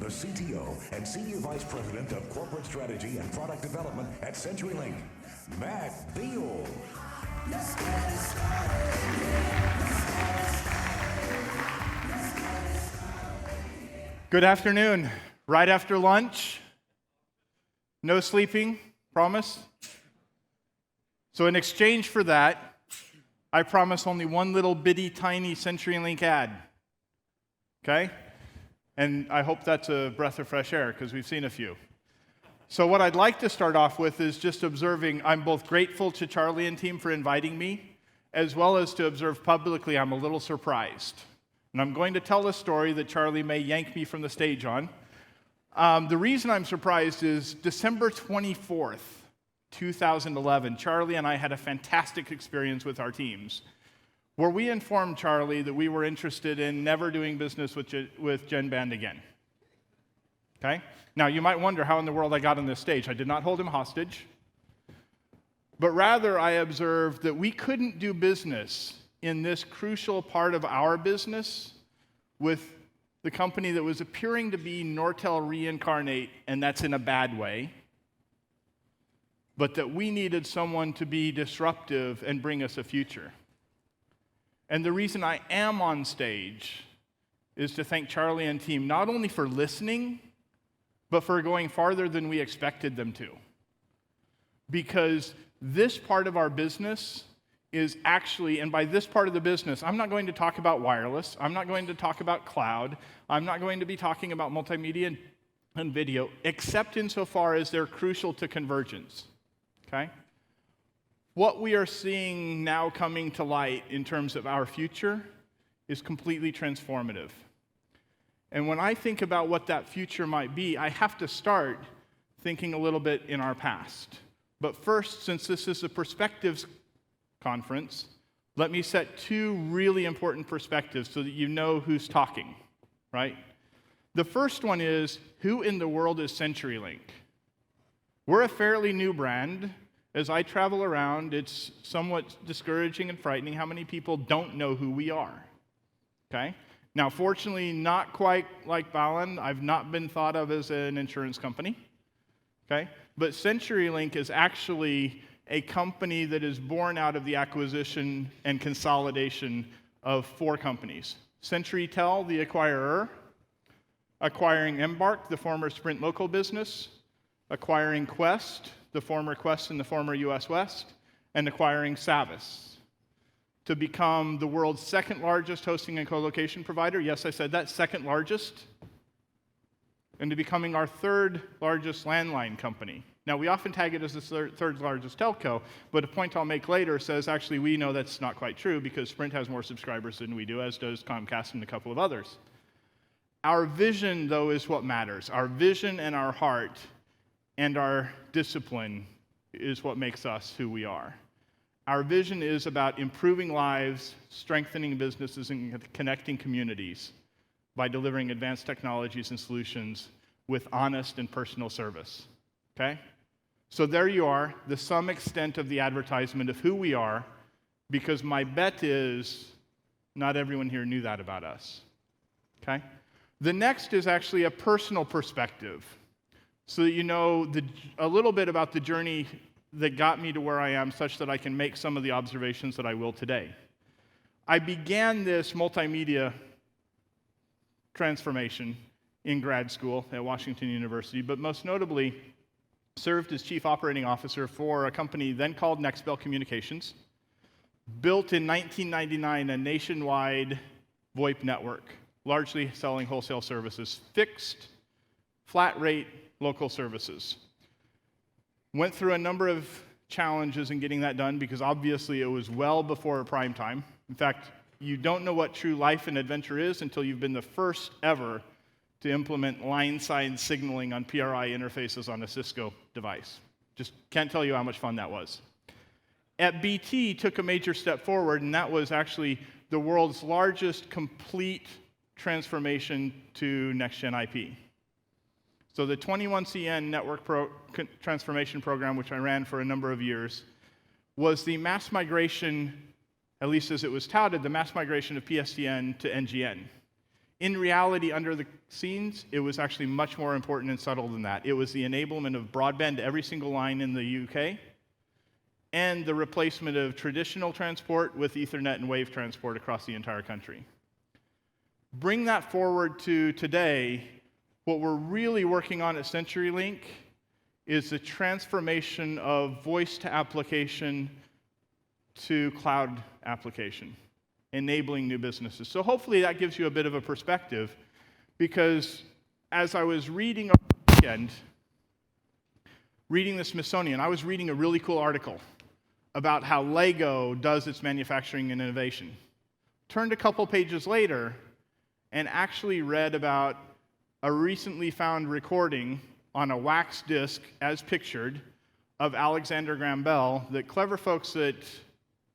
the CTO and Senior Vice President of Corporate Strategy and Product Development at CenturyLink, Matt Beal. Good afternoon. Right after lunch. No sleeping, promise? So in exchange for that, I promise only one little bitty tiny CenturyLink ad. Okay? And I hope that's a breath of fresh air, because we've seen a few. So what I'd like to start off with is just observing I'm both grateful to Charlie and team for inviting me, as well as to observe publicly I'm a little surprised. And I'm going to tell a story that Charlie may yank me from the stage on. The reason I'm surprised is December 24th, 2011, Charlie and I had a fantastic experience with our teams, where we informed Charlie that we were interested in never doing business with GENBAND again. Okay? Now, you might wonder how in the world I got on this stage. I did not hold him hostage, but rather I observed that we couldn't do business in this crucial part of our business with the company that was appearing to be Nortel reincarnate, and that's in a bad way, but that we needed someone to be disruptive and bring us a future. And the reason I am on stage is to thank Charlie and team not only for listening, but for going farther than we expected them to. Because this part of our business is actually, and by this part of the business, I'm not going to talk about wireless, I'm not going to talk about cloud, I'm not going to be talking about multimedia and video, except insofar as they're crucial to convergence. Okay? What we are seeing now coming to light in terms of our future is completely transformative. And when I think about what that future might be, I have to start thinking a little bit in our past. But first, since this is a Perspectives conference, let me set two really important perspectives so that you know who's talking, right? The first one is, who in the world is CenturyLink? We're a fairly new brand. As I travel around, it's somewhat discouraging and frightening how many people don't know who we are, okay? Now, fortunately, not quite like Beal, I've not been thought of as an insurance company, okay? But CenturyLink is actually a company that is born out of the acquisition and consolidation of four companies. CenturyTel, the acquirer, acquiring Embark, the former Sprint local business, acquiring Quest, the former Quest and the former US West, and acquiring Savvis to become the world's second largest hosting and co-location provider. Yes, I said that, second largest. And to becoming our third largest landline company. Now, we often tag it as the third largest telco, but a point I'll make later says actually we know that's not quite true because Sprint has more subscribers than we do, as does Comcast and a couple of others. Our vision, though, is what matters. Our vision and our heart and our discipline is what makes us who we are. Our vision is about improving lives, strengthening businesses, and connecting communities by delivering advanced technologies and solutions with honest and personal service. Okay? So there you are, the sum extent of the advertisement of who we are, because my bet is not everyone here knew that about us. Okay? The next is actually a personal perspective, so that you know a little bit about the journey that got me to where I am, such that I can make some of the observations that I will today. I began this multimedia transformation in grad school at Washington University, but most notably served as chief operating officer for a company then called Nextbell Communications, built in 1999 a nationwide VoIP network, largely selling wholesale services, fixed, flat rate, local services. Went through a number of challenges in getting that done because obviously it was well before prime time. In fact, you don't know what true life and adventure is until you've been the first ever to implement line-side signaling on PRI interfaces on a Cisco device. Just can't tell you how much fun that was. At BT, took a major step forward, and that was actually the world's largest complete transformation to next-gen IP. So the 21CN network transformation program, which I ran for a number of years, was the mass migration, at least as it was touted, the mass migration of PSTN to NGN. In reality, under the scenes, it was actually much more important and subtle than that. It was the enablement of broadband to every single line in the UK, and the replacement of traditional transport with Ethernet and wave transport across the entire country. Bring that forward to today, what we're really working on at CenturyLink is the transformation of voice to application to cloud application, enabling new businesses. So hopefully that gives you a bit of a perspective, because as I was reading over the weekend, reading the Smithsonian, I was reading a really cool article about how Lego does its manufacturing and innovation. Turned a couple pages later and actually read about a recently found recording on a wax disc, as pictured, of Alexander Graham Bell that clever folks at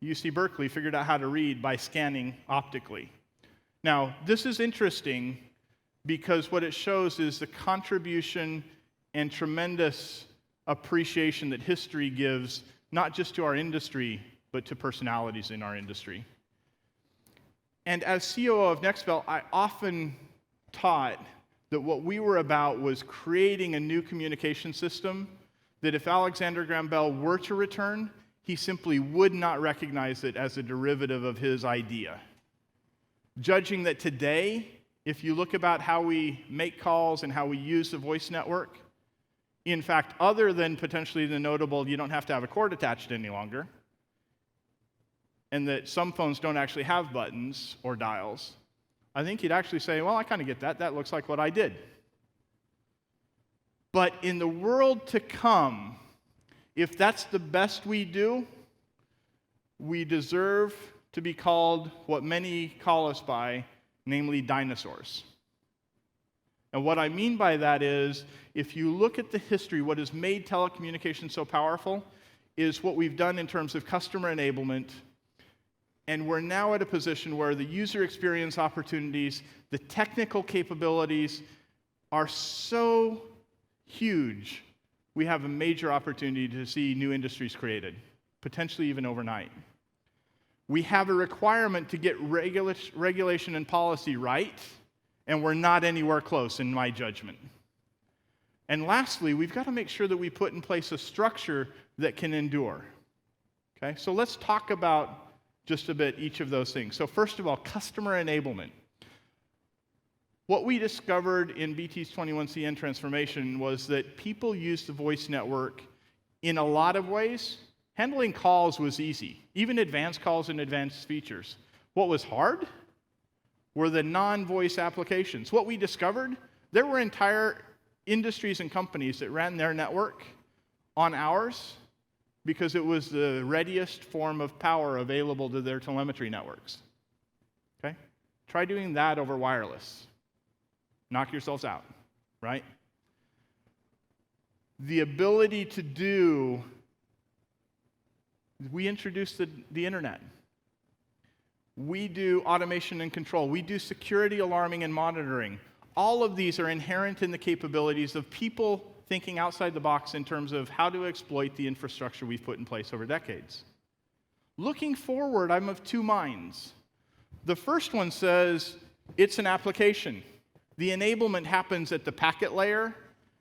UC Berkeley figured out how to read by scanning optically. Now, this is interesting because what it shows is the contribution and tremendous appreciation that history gives, not just to our industry, but to personalities in our industry. And as COO of Nextbell, I often taught that what we were about was creating a new communication system that if Alexander Graham Bell were to return, he simply would not recognize it as a derivative of his idea. Judging that today, if you look about how we make calls and how we use the voice network, in fact, other than potentially the notable, you don't have to have a cord attached any longer, and that some phones don't actually have buttons or dials, I think you'd actually say, well, I kind of get that. That looks like what I did. But in the world to come, if that's the best we do, we deserve to be called what many call us by, namely dinosaurs. And what I mean by that is, if you look at the history, what has made telecommunications so powerful is what we've done in terms of customer enablement. And we're now at a position where the user experience opportunities, the technical capabilities are so huge, we have a major opportunity to see new industries created, potentially even overnight. We have a requirement to get regulation and policy right, and we're not anywhere close, in my judgment. And lastly, we've got to make sure that we put in place a structure that can endure. Okay, so let's talk about just a bit each of those things. So first of all, customer enablement. What we discovered in BT's 21CN transformation was that people use the voice network in a lot of ways. Handling calls was easy, even advanced calls and advanced features. What was hard were the non-voice applications. What we discovered, there were entire industries and companies that ran their network on ours because it was the readiest form of power available to their telemetry networks. Okay? Try doing that over wireless. Knock yourselves out, right? The ability to do, we introduced the internet. We do automation and control. We do security alarming and monitoring. All of these are inherent in the capabilities of people thinking outside the box in terms of how to exploit the infrastructure we've put in place over decades. Looking forward, I'm of two minds. The first one says it's an application. The enablement happens at the packet layer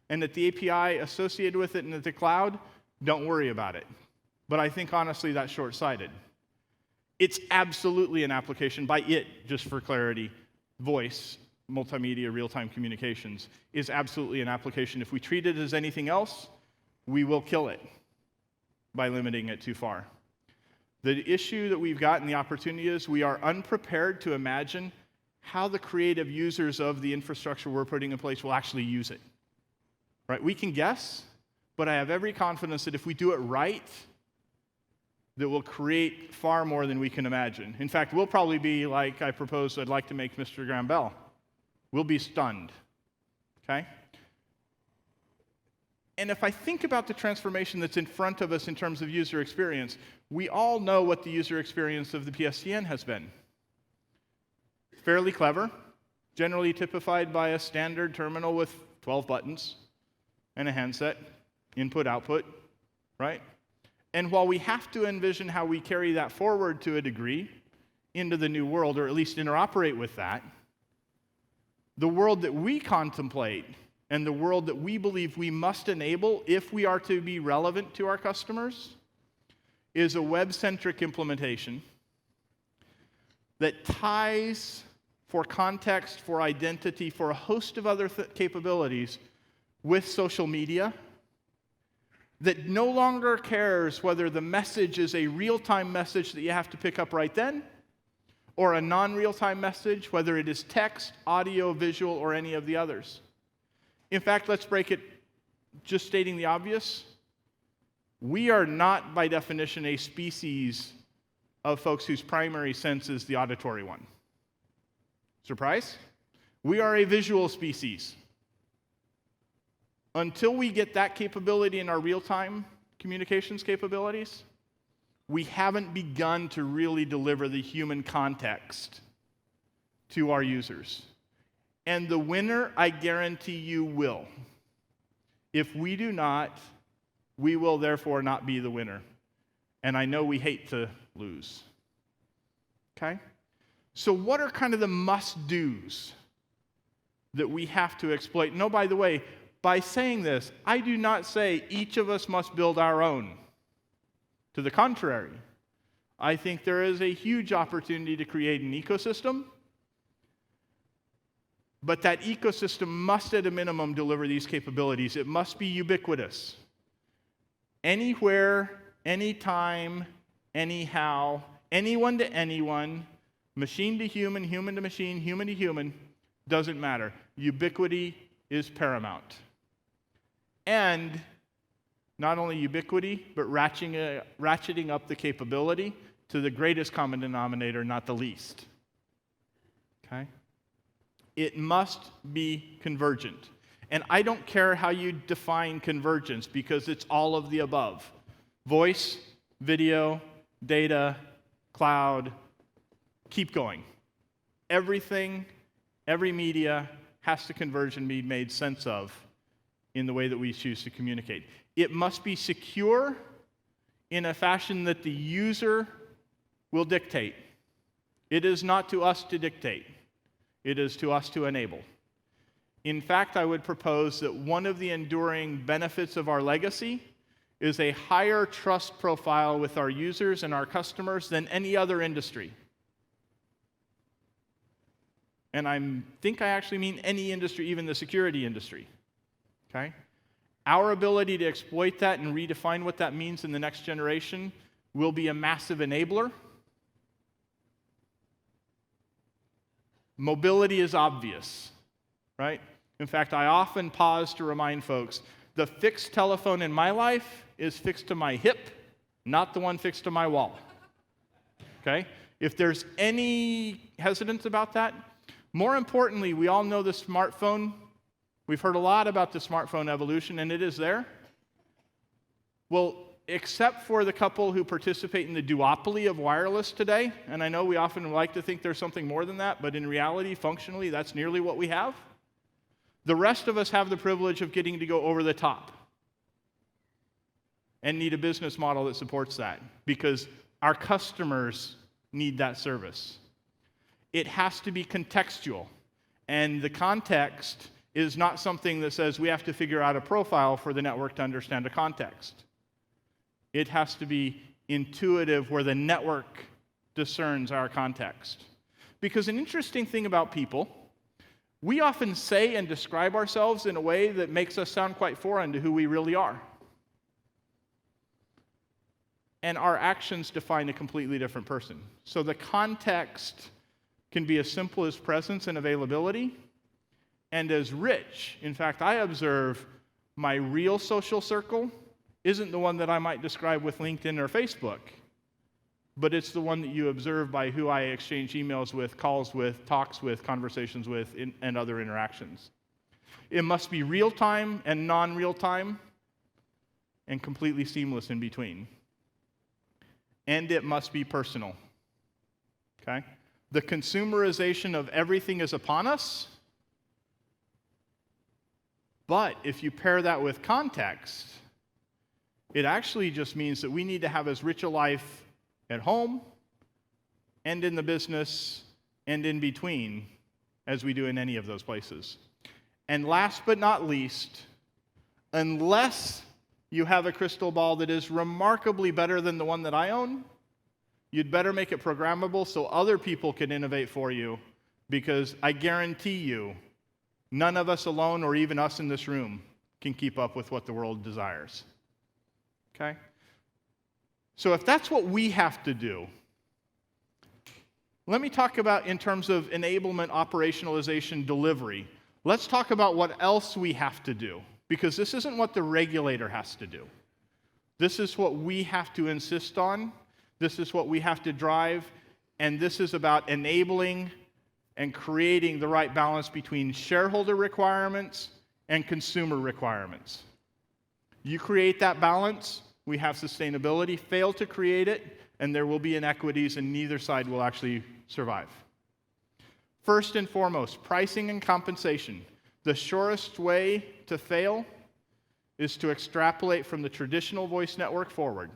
and at the API associated with it and at the cloud. Don't worry about it. But I think, honestly, that's short-sighted. It's absolutely an application. By it, just for clarity, voice, multimedia, real-time communications is absolutely an application. If we treat it as anything else, we will kill it by limiting it too far. The issue that we've got and the opportunity is we are unprepared to imagine how the creative users of the infrastructure we're putting in place will actually use it. Right? We can guess, but I have every confidence that if we do it right, that will create far more than we can imagine. In fact, we'll probably be like I proposed I'd like to make Mr. Graham Bell. We'll be stunned, okay? And if I think about the transformation that's in front of us in terms of user experience, we all know what the user experience of the PSTN has been. Fairly clever, generally typified by a standard terminal with 12 buttons and a handset, input, output, right? And while we have to envision how we carry that forward to a degree into the new world, or at least interoperate with that, The world that we contemplate and the world that we believe we must enable if we are to be relevant to our customers is a web-centric implementation that ties for context, for identity, for a host of other capabilities with social media, that no longer cares whether the message is a real-time message that you have to pick up right then, or a non-real-time message, whether it is text, audio, visual, or any of the others. In fact, let's break it just stating the obvious. We are not, by definition, a species of folks whose primary sense is the auditory one. Surprise? We are a visual species. Until we get that capability in our real-time communications capabilities, we haven't begun to really deliver the human context to our users. And the winner, I guarantee you, will. If we do not, we will therefore not be the winner. And I know we hate to lose. Okay? So what are kind of the must-dos that we have to exploit? No, by the way, by saying this, I do not say each of us must build our own. To the contrary, I think there is a huge opportunity to create an ecosystem, but that ecosystem must at a minimum deliver these capabilities. It must be ubiquitous. Anywhere, anytime, anyhow, anyone to anyone, machine to human, human to machine, human to human, doesn't matter. Ubiquity is paramount. And not only ubiquity, but ratcheting up the capability to the greatest common denominator, not the least. Okay? It must be convergent. And I don't care how you define convergence, because it's all of the above. Voice, video, data, cloud, keep going. Everything, every media has to converge and be made sense of in the way that we choose to communicate. It must be secure in a fashion that the user will dictate. It is not to us to dictate. It is to us to enable. In fact, I would propose that one of the enduring benefits of our legacy is a higher trust profile with our users and our customers than any other industry. And I think I actually mean any industry, even the security industry. Okay? Our ability to exploit that and redefine what that means in the next generation will be a massive enabler. Mobility is obvious, right? In fact, I often pause to remind folks, the fixed telephone in my life is fixed to my hip, not the one fixed to my wall. Okay? If there's any hesitance about that, more importantly, we all know the smartphone. We've heard a lot about the smartphone evolution, and it is there. Well, except for the couple who participate in the duopoly of wireless today, and I know we often like to think there's something more than that, but in reality, functionally, that's nearly what we have. The rest of us have the privilege of getting to go over the top and need a business model that supports that, because our customers need that service. It has to be contextual, and the context is not something that says we have to figure out a profile for the network to understand a context. It has to be intuitive, where the network discerns our context. Because an interesting thing about people, we often say and describe ourselves in a way that makes us sound quite foreign to who we really are. And our actions define a completely different person. So the context can be as simple as presence and availability, and as rich. In fact, I observe my real social circle isn't the one that I might describe with LinkedIn or Facebook, but it's the one that you observe by who I exchange emails with, calls with, talks with, conversations with, and other interactions. It must be real-time and non-real-time and completely seamless in between. And it must be personal. Okay? The consumerization of everything is upon us. But if you pair that with context, it actually just means that we need to have as rich a life at home and in the business and in between as we do in any of those places. And last but not least, unless you have a crystal ball that is remarkably better than the one that I own, you'd better make it programmable so other people can innovate for you, because I guarantee you, none of us alone, or even us in this room, can keep up with what the world desires. Okay? So if that's what we have to do, let me talk about in terms of enablement, operationalization, delivery. Let's talk about what else we have to do, because this isn't what the regulator has to do. This is what we have to insist on. This is what we have to drive, and this is about enabling and creating the right balance between shareholder requirements and consumer requirements. You create that balance, we have sustainability. Fail to create it, and there will be inequities, and neither side will actually survive. First and foremost, pricing and compensation. The surest way to fail is to extrapolate from the traditional voice network forward.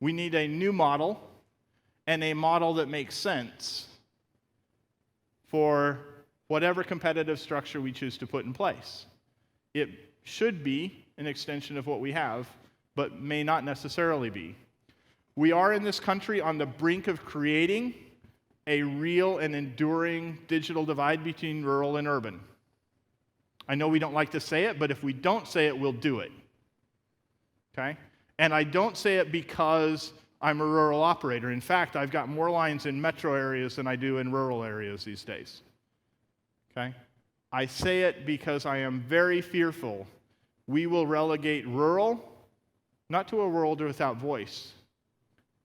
We need a new model, and a model that makes sense for whatever competitive structure we choose to put in place. It should be an extension of what we have, but may not necessarily be. We are in this country on the brink of creating a real and enduring digital divide between rural and urban. I know we don't like to say it, but if we don't say it, we'll do it. Okay? And I don't say it because I'm a rural operator. In fact, I've got more lines in metro areas than I do in rural areas these days. Okay? I say it because I am very fearful we will relegate rural, not to a world without voice,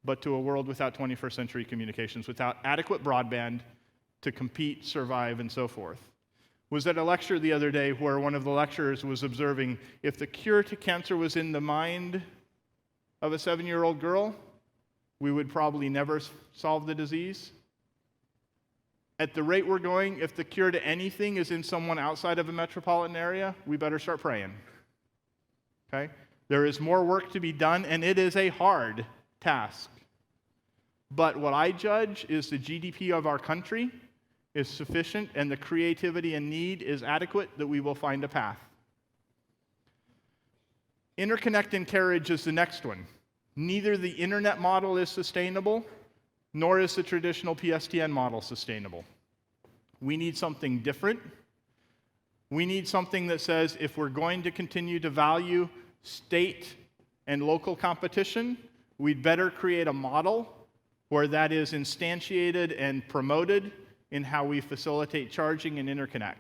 but to a world without 21st century communications, without adequate broadband to compete, survive, and so forth. Was at a lecture the other day where one of the lecturers was observing if the cure to cancer was in the mind of a 7-year-old girl, we would probably never solve the disease. At the rate we're going, if the cure to anything is in someone outside of a metropolitan area, we better start praying. Okay? There is more work to be done, and it is a hard task. But what I judge is the GDP of our country is sufficient, and the creativity and need is adequate, that we will find a path. Interconnect and carriage is the next one. Neither the internet model is sustainable, nor is the traditional PSTN model sustainable. We need something different. We need something that says if we're going to continue to value state and local competition, we'd better create a model where that is instantiated and promoted in how we facilitate charging and interconnect.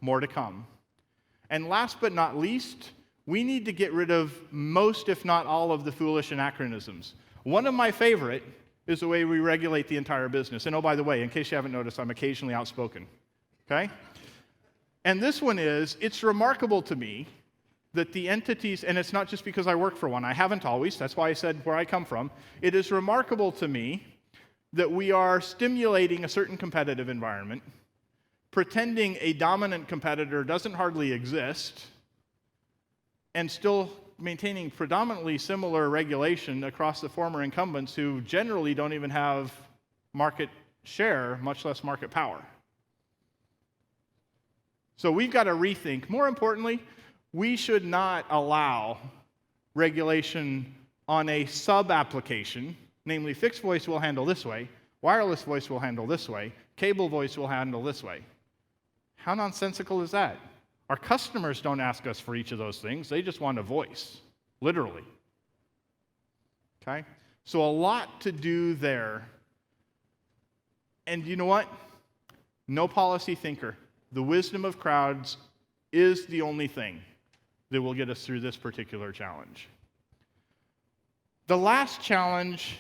More to come. And last but not least, we need to get rid of most, if not all, of the foolish anachronisms. One of my favorite is the way we regulate the entire business. And oh, by the way, in case you haven't noticed, I'm occasionally outspoken. Okay? And this one is, it's remarkable to me that the entities, and it's not just because I work for one, I haven't always, that's why I said where I come from. It is remarkable to me that we are stimulating a certain competitive environment, pretending a dominant competitor doesn't hardly exist, and still maintaining predominantly similar regulation across the former incumbents who generally don't even have market share, much less market power. So we've got to rethink. More importantly, we should not allow regulation on a sub-application, namely fixed voice will handle this way, wireless voice will handle this way, cable voice will handle this way. How nonsensical is that? Our customers don't ask us for each of those things. They just want a voice, literally. Okay? So a lot to do there. And you know what? No policy thinker. The wisdom of crowds is the only thing that will get us through this particular challenge. The last challenge,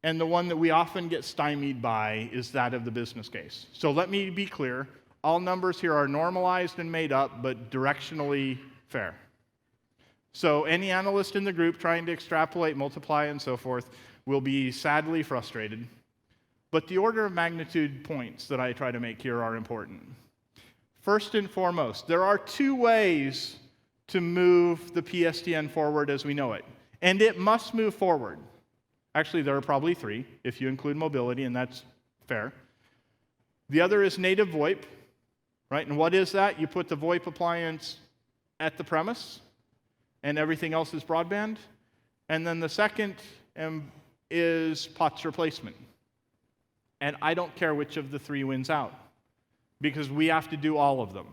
and the one that we often get stymied by, is that of the business case. So let me be clear. All numbers here are normalized and made up, but directionally fair. So any analyst in the group trying to extrapolate, multiply, and so forth will be sadly frustrated. But the order of magnitude points that I try to make here are important. First and foremost, there are two ways to move the PSTN forward as we know it. And it must move forward. Actually, there are probably three, if you include mobility, and that's fair. The other is native VoIP, right? And what is that? You put the VoIP appliance at the premise, and everything else is broadband. And then the second is POTS replacement. And I don't care which of the three wins out, because we have to do all of them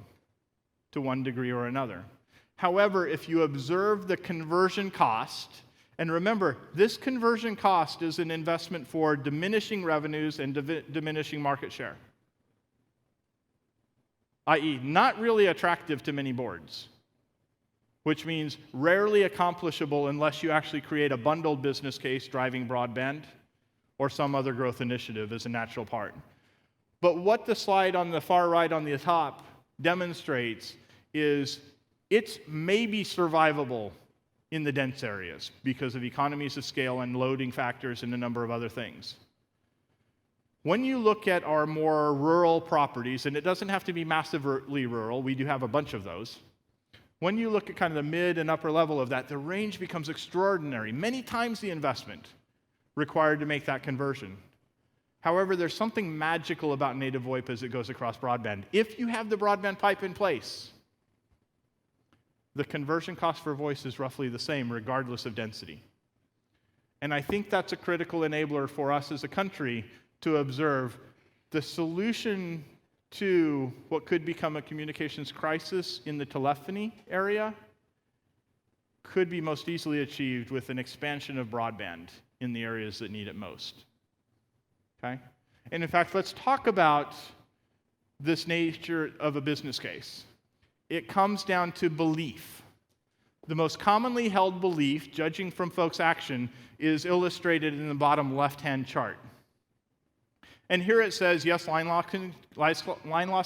to one degree or another. However, if you observe the conversion cost, and remember, this conversion cost is an investment for diminishing revenues and diminishing market share, i.e., not really attractive to many boards, which means rarely accomplishable unless you actually create a bundled business case driving broadband or some other growth initiative as a natural part. But what the slide on the far right on the top demonstrates is it's maybe survivable in the dense areas because of economies of scale and loading factors and a number of other things. When you look at our more rural properties, and it doesn't have to be massively rural, we do have a bunch of those. When you look at kind of the mid and upper level of that, the range becomes extraordinary, many times the investment required to make that conversion. However, there's something magical about native VoIP as it goes across broadband. If you have the broadband pipe in place, the conversion cost for voice is roughly the same regardless of density. And I think that's a critical enabler for us as a country to observe the solution to what could become a communications crisis in the telephony area could be most easily achieved with an expansion of broadband in the areas that need it most. Okay? And in fact, let's talk about this nature of a business case. It comes down to belief. The most commonly held belief, judging from folks' action, is illustrated in the bottom left-hand chart. And here it says, yes, line loss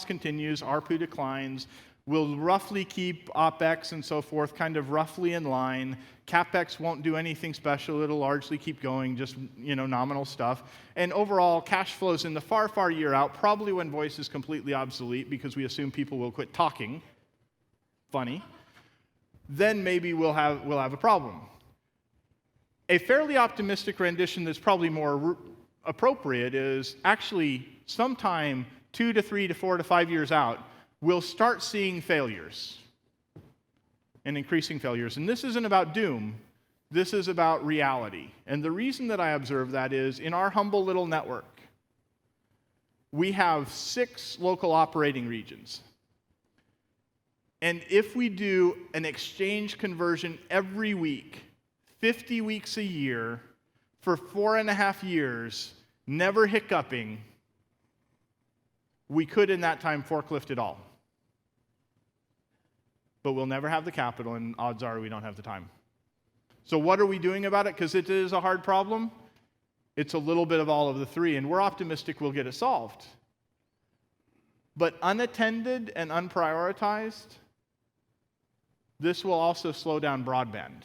continues, ARPU declines, we'll roughly keep OpEx and so forth kind of roughly in line. CapEx won't do anything special, it'll largely keep going, just nominal stuff. And overall, cash flows in the far, far year out, probably when voice is completely obsolete because we assume people will quit talking. Funny. Then maybe we'll have a problem. A fairly optimistic rendition that's probably more appropriate is actually sometime 2 to 3 to 4 to 5 years out, we'll start seeing failures and increasing failures. And this isn't about doom. This is about reality. And the reason that I observe that is in our humble little network, we have 6 local operating regions. And if we do an exchange conversion every week, 50 weeks a year, for 4.5 years, never hiccuping, we could in that time forklift it all. But we'll never have the capital, and odds are we don't have the time. So what are we doing about it? Because it is a hard problem. It's a little bit of all of the three, and we're optimistic we'll get it solved. But unattended and unprioritized, this will also slow down broadband.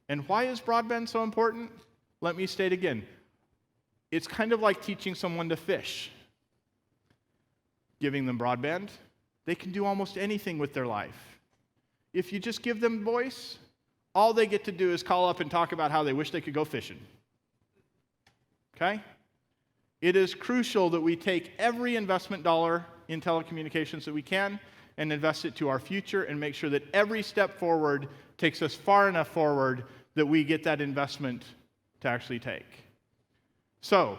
And why is broadband so important? Let me state again. It's kind of like teaching someone to fish. Giving them broadband, they can do almost anything with their life. If you just give them voice, all they get to do is call up and talk about how they wish they could go fishing. Okay? It is crucial that we take every investment dollar in telecommunications that we can and invest it to our future and make sure that every step forward takes us far enough forward that we get that investment to actually take. So,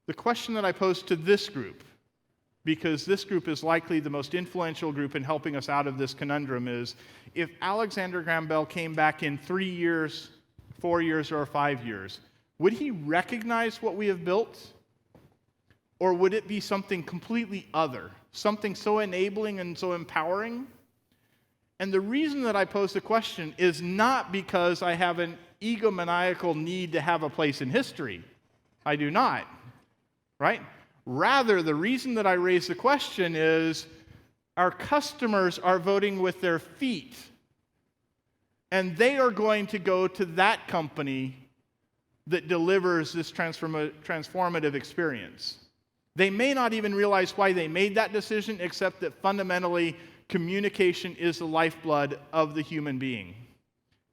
the question that I pose to this group, because this group is likely the most influential group in helping us out of this conundrum, is if Alexander Graham Bell came back in 3 years, 4 years, or 5 years, would he recognize what we have built? Or would it be something completely other, something so enabling and so empowering? And the reason that I pose the question is not because I have an egomaniacal need to have a place in history. I do not, right? Rather, the reason that I raise the question is our customers are voting with their feet, and they are going to go to that company that delivers this transformative experience. They may not even realize why they made that decision, except that fundamentally, communication is the lifeblood of the human being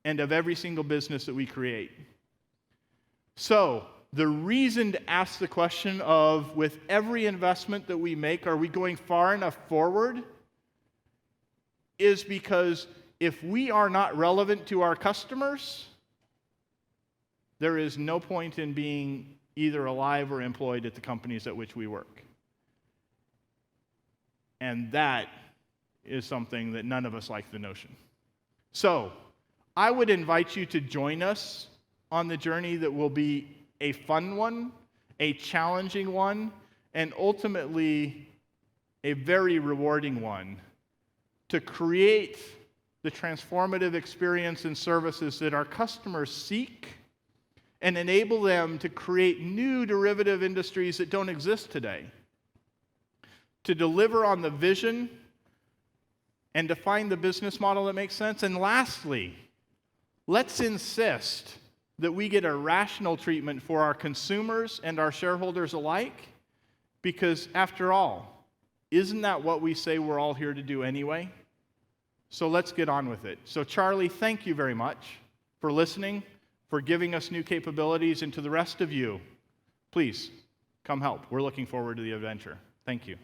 and of every single business that we create. So, the reason to ask the question of, with every investment that we make, are we going far enough forward, is because if we are not relevant to our customers, there is no point in being either alive or employed at the companies at which we work. And that is something that none of us like the notion. So, I would invite you to join us on the journey that will be a fun one, a challenging one, and ultimately a very rewarding one to create the transformative experience and services that our customers seek and enable them to create new derivative industries that don't exist today, to deliver on the vision and define the business model that makes sense. And lastly, let's insist that we get a rational treatment for our consumers and our shareholders alike, because after all, isn't that what we say we're all here to do anyway? So let's get on with it. So Charlie, thank you very much for listening, for giving us new capabilities, and to the rest of you, please come help. We're looking forward to the adventure. Thank you.